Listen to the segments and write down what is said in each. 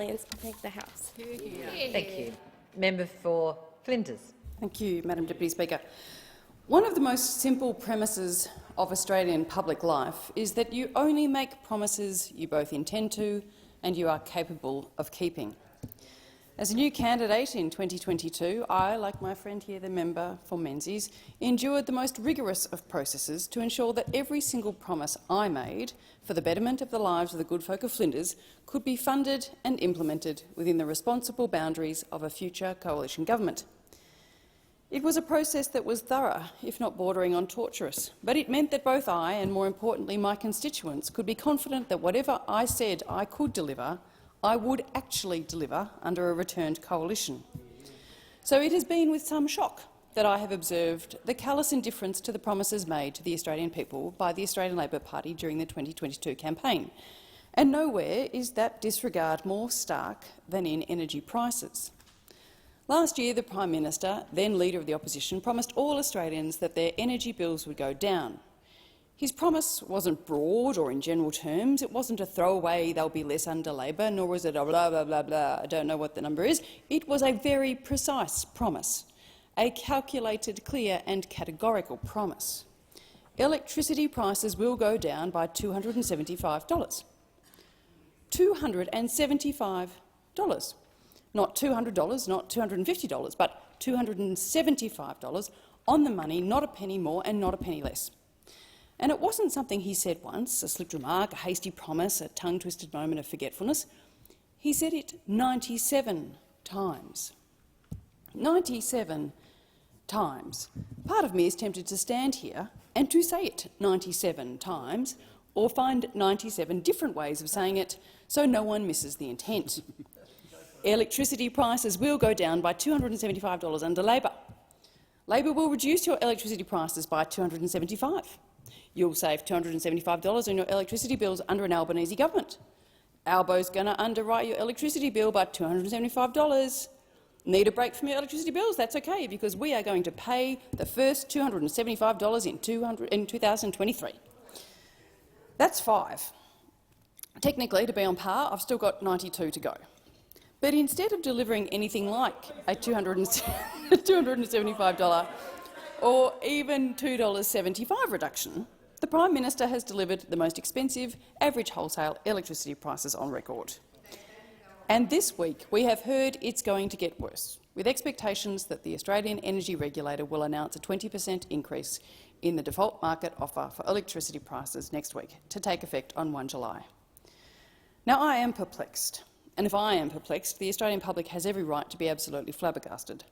Australians. I thank the House. Thank you. Member for Flinders. Thank you, Madam Deputy Speaker. One of the most simple premises of Australian public life is that you only make promises you both intend to and you are capable of keeping. As a new candidate in 2022, I, like my friend here, the member for Menzies, endured the most rigorous of processes to ensure that every single promise I made for the betterment of the lives of the good folk of Flinders could be funded and implemented within the responsible boundaries of a future coalition government. It was a process that was thorough, if not bordering on torturous, but it meant that both I and, more importantly, my constituents could be confident that whatever I said I could deliver, I would actually deliver under a returned coalition. So it has been with some shock that I have observed the callous indifference to the promises made to the Australian people by the Australian Labor Party during the 2022 campaign. And nowhere is that disregard more stark than in energy prices. Last year, the Prime Minister, then Leader of the Opposition, promised all Australians that their energy bills would go down. His promise wasn't broad or in general terms. It wasn't a throwaway, they'll be less under Labor, nor was it a blah, blah, blah, blah, I don't know what the number is. It was a very precise promise, a calculated, clear and categorical promise. Electricity prices will go down by $275. $275. Not $200, not $250, but $275 on the money, not a penny more and not a penny less. And it wasn't something he said once, a slipped remark, a hasty promise, a tongue-twisted moment of forgetfulness. He said it 97 times. 97 times. Part of me is tempted to stand here and to say it 97 times, or find 97 different ways of saying it so no one misses the intent. Electricity prices will go down by $275 under Labor. Labor will reduce your electricity prices by $275. You'll save $275 on your electricity bills under an Albanese government. Albo's going to underwrite your electricity bill by $275. Need a break from your electricity bills? That's okay, because we are going to pay the first $275 in 2023. That's 5. Technically, to be on par, I've still got 92 to go. But instead of delivering anything like a $275 or even $2.75 reduction, the Prime Minister has delivered the most expensive average wholesale electricity prices on record. And this week we have heard it's going to get worse, with expectations that the Australian Energy Regulator will announce a 20% increase in the default market offer for electricity prices next week, to take effect on 1 July. Now, I am perplexed. And if I am perplexed, the Australian public has every right to be absolutely flabbergasted.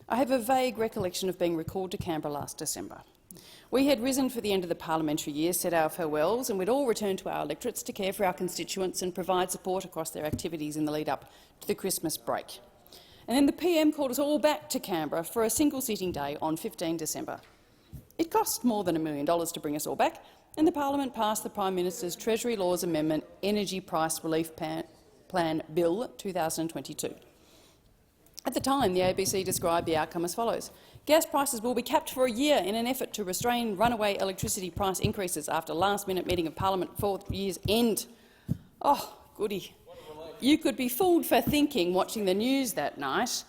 I have a vague recollection of being recalled to Canberra last December. We had risen for the end of the parliamentary year, said our farewells, and we'd all return to our electorates to care for our constituents and provide support across their activities in the lead-up to the Christmas break. And then the PM called us all back to Canberra for a single sitting day on 15 December. It cost more than $1 million to bring us all back, and the Parliament passed the Prime Minister's Treasury Laws Amendment Energy Price Relief Plan Bill 2022. At the time, the ABC described the outcome as follows. Gas prices will be capped for a year in an effort to restrain runaway electricity price increases after last-minute meeting of Parliament before the year's end. Oh, goody. You could be fooled for thinking watching the news that night.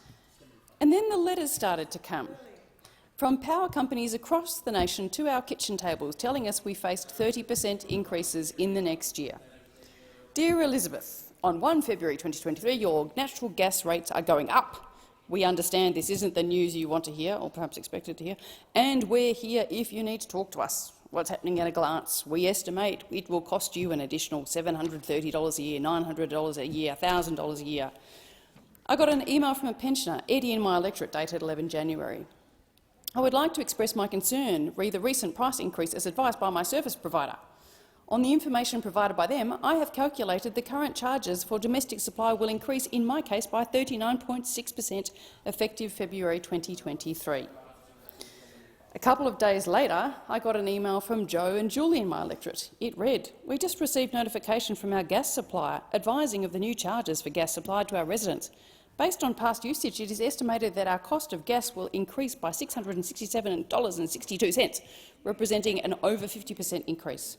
And then the letters started to come from power companies across the nation to our kitchen tables, telling us we faced 30% increases in the next year. Dear Elizabeth, on 1 February 2023, your natural gas rates are going up. We understand this isn't the news you want to hear, or perhaps expected to hear, and we're here if you need to talk to us. What's happening at a glance? We estimate it will cost you an additional $730 a year, $900 a year, $1,000 a year. I got an email from a pensioner, Eddie, in my electorate, dated 11 January. I would like to express my concern re the recent price increase as advised by my service provider. On the information provided by them, I have calculated the current charges for domestic supply will increase, in my case, by 39.6% effective February 2023. A couple of days later, I got an email from Joe and Julie in my electorate. It read, "We just received notification from our gas supplier advising of the new charges for gas supplied to our residents. Based on past usage, it is estimated that our cost of gas will increase by $667.62, representing an over 50% increase.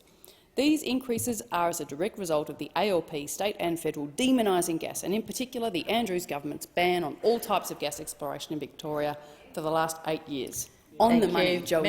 These increases are as a direct result of the ALP state and federal demonising gas, and in particular the Andrews government's ban on all types of gas exploration in Victoria for the last 8 years. On the money, Joey.